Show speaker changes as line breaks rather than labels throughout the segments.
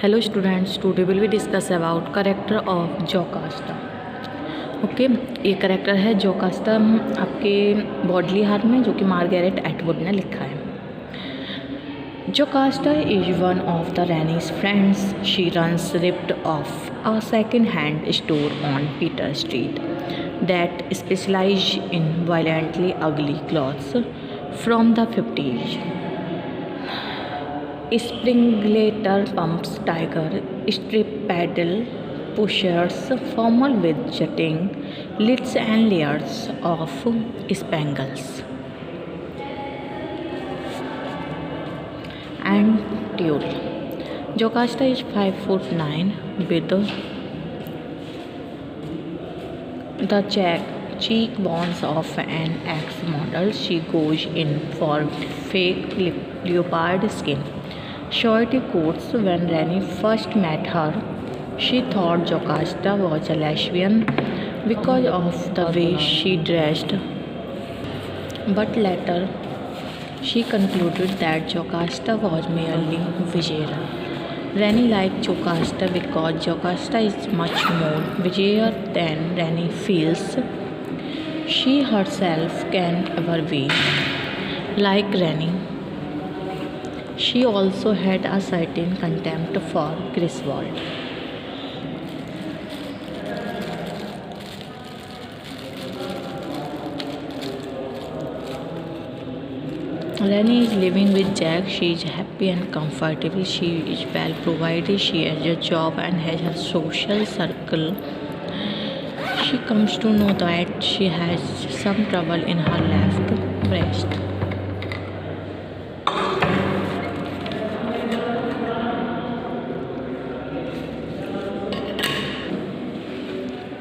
Hello students, today will we discuss about character of Jocasta. Okay ये character है जोकास्टा आपके bodily हार में जो कि मार्गरेट एटवुड ने लिखा है. Jocasta is one of the Rani's friends. She runs ripped off a second-hand store on Peter Street that specializes in violently ugly clothes from the 50s. Springlater pumps tiger strip paddle pushers formal with jutting lids and layers of spangles. And tulle. Jocasta is 5'9" with the cheekbones of an ex-model. She goes in for fake leopard skin shorty coats. When Rani first met her, she thought Jocasta was a lesbian because of the way she dressed, but later she concluded that Jocasta was merely visual. Rani liked Jocasta because Jocasta is much more visual than Rani feels she herself can ever be. Like Rani, she also had a certain contempt for Griswold. Rani is living with Jack. She is happy and comfortable. She is well provided. She has a job and has a social circle. She comes to know that she has some trouble in her left breast.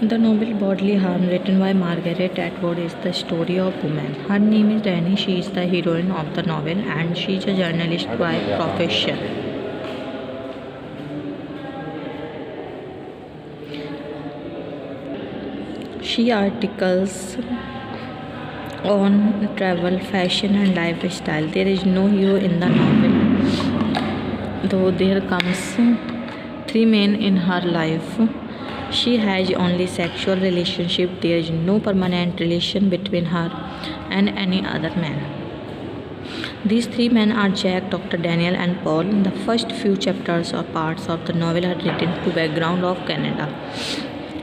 The novel Bodily Harm, written by Margaret Atwood, is the story of a woman. Her name is Rani. She is the heroine of the novel and she is a journalist by profession. She articles on travel, fashion and lifestyle. There is no hero in the novel, though there comes three men in her life. She has only sexual relationship. There is no permanent relation between her and any other man. These three men are Jack, Dr. Daniel and Paul. The first few chapters or parts of the novel are written to background of Canada.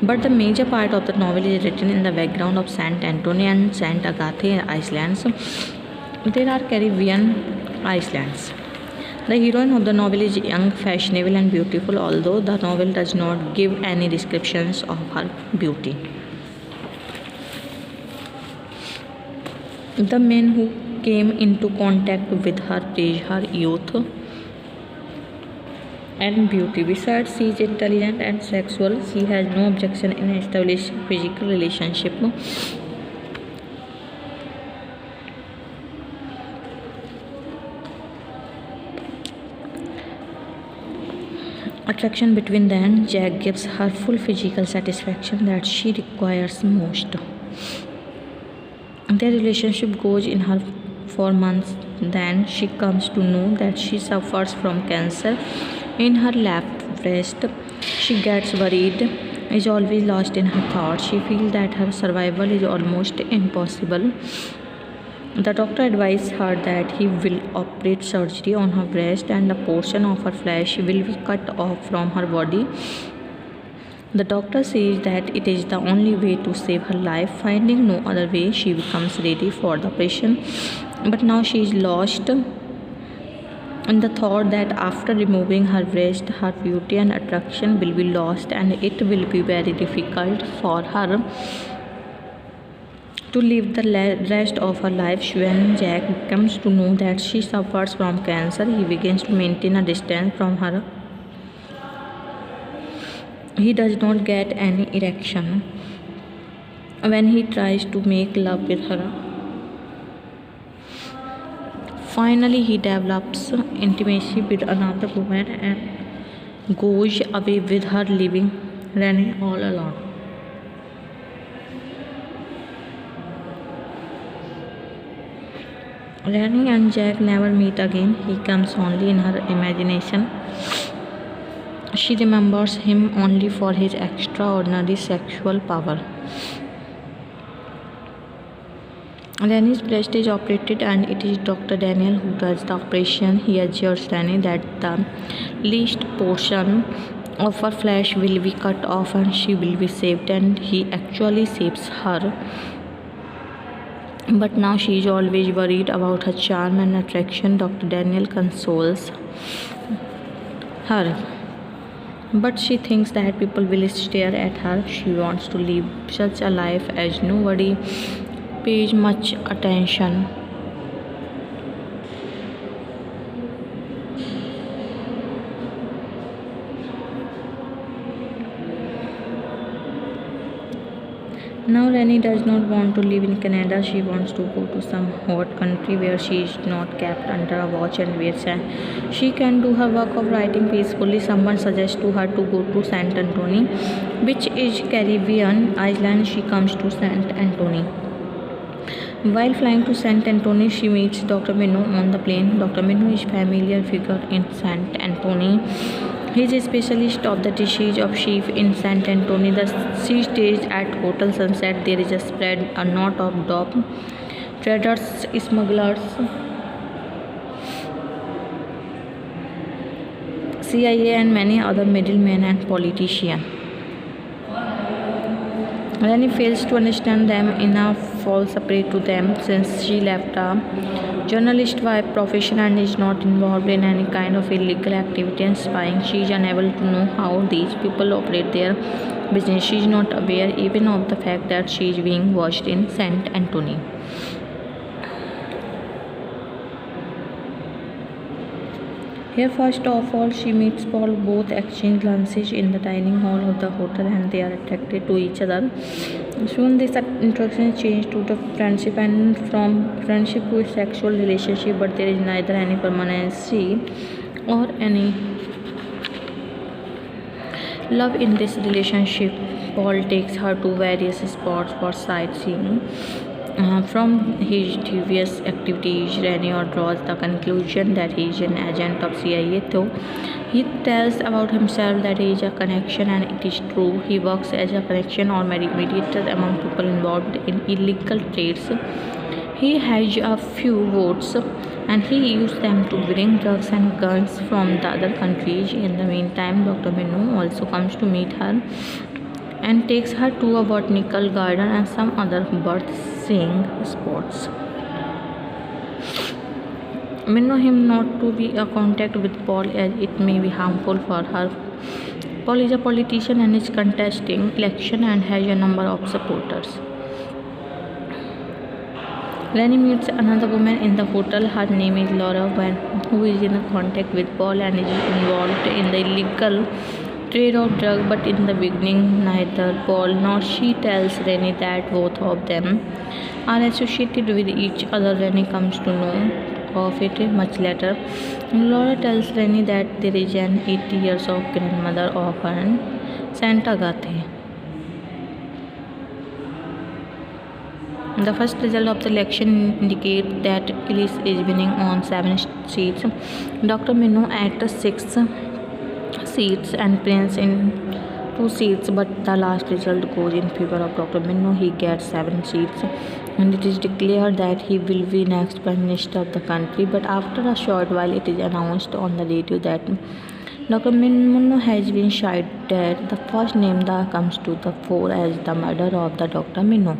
But the major part of the novel is written in the background of Saint Antonio and Saint Agatha Islands. There are Caribbean islands. The heroine of the novel is young, fashionable and beautiful, although the novel does not give any descriptions of her beauty. The men who came into contact with her praise her youth and beauty. Besides, she is intelligent and sexual. She has no objection in establishing physical relationship. Attraction between them, Jack gives her full physical satisfaction that she requires most. Their relationship goes in her for months. Then she comes to know that she suffers from cancer in her left breast. She gets worried, is always lost in her thoughts. She feels that her survival is almost impossible. The doctor advised her that he will operate surgery on her breast and a portion of her flesh will be cut off from her body. The doctor says that it is the only way to save her life. Finding no other way, she becomes ready for the operation. But now she is lost in the thought that after removing her breast, her beauty and attraction will be lost and it will be very difficult for her to live the rest of her life. When Jack comes to know that she suffers from cancer, he begins to maintain a distance from her. He does not get any erection when he tries to make love with her. Finally, he develops intimacy with another woman and goes away with her, leaving Rani all alone. Rani and Jack never meet again. He comes only in her imagination. She remembers him only for his extraordinary sexual power. Rennie's breast is operated and it is Dr. Daniel who does the operation. He assures Rennie that the least portion of her flesh will be cut off and she will be saved, and he actually saves her. But now she is always worried about her charm and attraction. Dr. Daniel consoles her, but she thinks that people will stare at her. She wants to live such a life as nobody pays much attention. Now Rennie does not want to live in Canada. She wants to go to some hot country where she is not kept under a watch and where she can do her work of writing peacefully. Someone suggests to her to go to Saint Anthony, which is Caribbean island. She comes to Saint Anthony. While flying to Saint Anthony, she meets Dr. Minot on the plane. Dr. Minot is a familiar figure in Saint Anthony. He is a specialist of the disease of sheep in Saint Anthony. She stays at Hotel Sunset. There is a spread a knot of dope traders, smugglers, CIA, and many other middlemen and politicians. Rennie fails to understand them enough, falls prey to them since she left a journalist by profession and is not involved in any kind of illegal activity and spying. She is unable to know how these people operate their business. She is not aware even of the fact that she is being watched in Saint Anthony. Here, first of all, she meets Paul. Both exchange glances in the dining hall of the hotel and they are attracted to each other. Soon, this introduction changes to the friendship and from friendship to a sexual relationship, but there is neither any permanency or any love in this relationship. Paul takes her to various spots for sightseeing. From his dubious activities, Rennie draws the conclusion that he is an agent of CIA, though he tells about himself that he is a connection, and it is true. He works as a connection or mediator among people involved in illegal trades. He has a few votes and he used them to bring drugs and guns from the other countries. In the meantime, Dr. Minot also comes to meet her and takes her to a botanical garden and some other bird-seeing spots. Minot him not to be a contact with Paul as it may be harmful for her. Paul is a politician and is contesting election and has a number of supporters. Rennie meets another woman in the hotel. Her name is Laura, who is in contact with Paul and is involved in the illegal trade of drugs, but in the beginning neither Paul nor she tells Rennie that both of them are associated with each other. Rennie comes to know of it much later. Laura tells Rennie that there is an 80 years old grandmother of her in Saint Agathe. The first result of the election indicate that Ellis is winning on 7 seats. Dr. Minot at 6 seats and Prince in 2 seats, but the last result goes in favor of Dr. Minot. He gets 7 seats and it is declared that he will be next prime minister of the country. But after a short while it is announced on the radio that Dr. Minot has been shot dead. The first name that comes to the fore as the murder of the Dr. Minot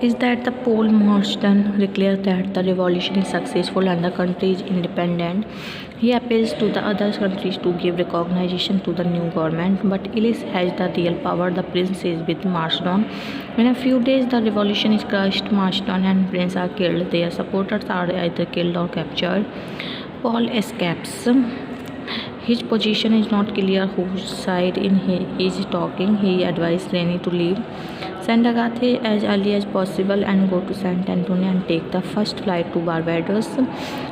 is that the Paul Marston declares that the revolution is successful and the country is independent. He appeals to the other countries to give recognition to the new government, but Ellis has the real power. The prince is with Marston. In a few days, the revolution is crushed. Marston and prince are killed. Their supporters are either killed or captured. Paul escapes. His position is not clear whose side he is talking. He advised Rennie to leave Saint Agathe as early as possible and go to Saint Anthony and take the first flight to Barbados.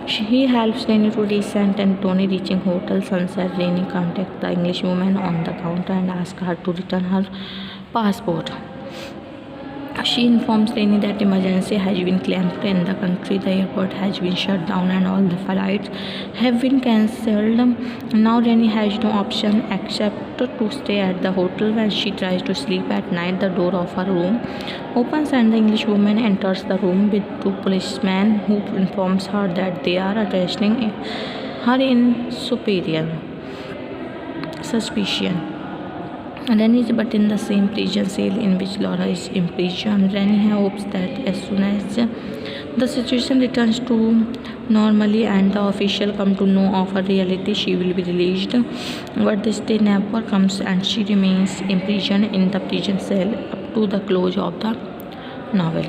He helps Rennie to reach Saint Anthony. Reaching Hotel Sunset, Rennie contacts the English woman on the counter and asks her to return her passport. She informs Reni that emergency has been claimed in the country. The airport has been shut down and all the flights have been cancelled. Now Reni has no option except to stay at the hotel. When she tries to sleep at night, the door of her room opens and the English woman enters the room with two policemen who informs her that they are arresting her in superior suspicion. Reni is but in the same prison cell in which Laura is imprisoned. Reni hopes that as soon as the situation returns to normally and the official come to know of her reality, she will be released. But this day never comes and she remains imprisoned in the prison cell up to the close of the novel.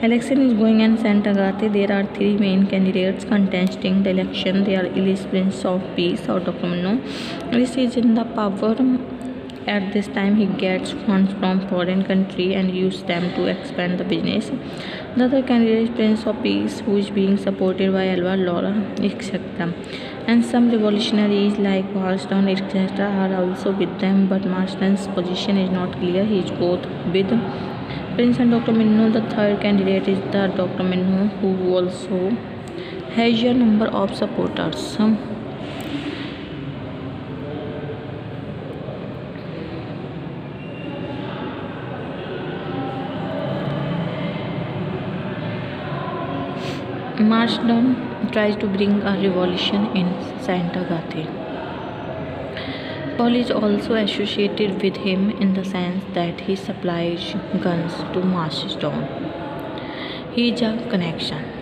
Election is going on St. Agatha. There are three main candidates contesting the election. They are Ellis, Prince of Peace or Dr. Mano. Ellis is in the power. At this time, he gets funds from foreign country and use them to expand the business. The other candidate is Prince of Peace, who is being supported by Alva, Laura, etc. And some revolutionaries like Marston, etc. are also with them, but Marston's position is not clear. He is both with Prince and Dr. Minno. The third candidate is the Dr. Minno, who also has a number of supporters. Marston tries to bring a revolution in St. Agatha. Paul is also associated with him in the sense that he supplies guns to Marston. He is a connection.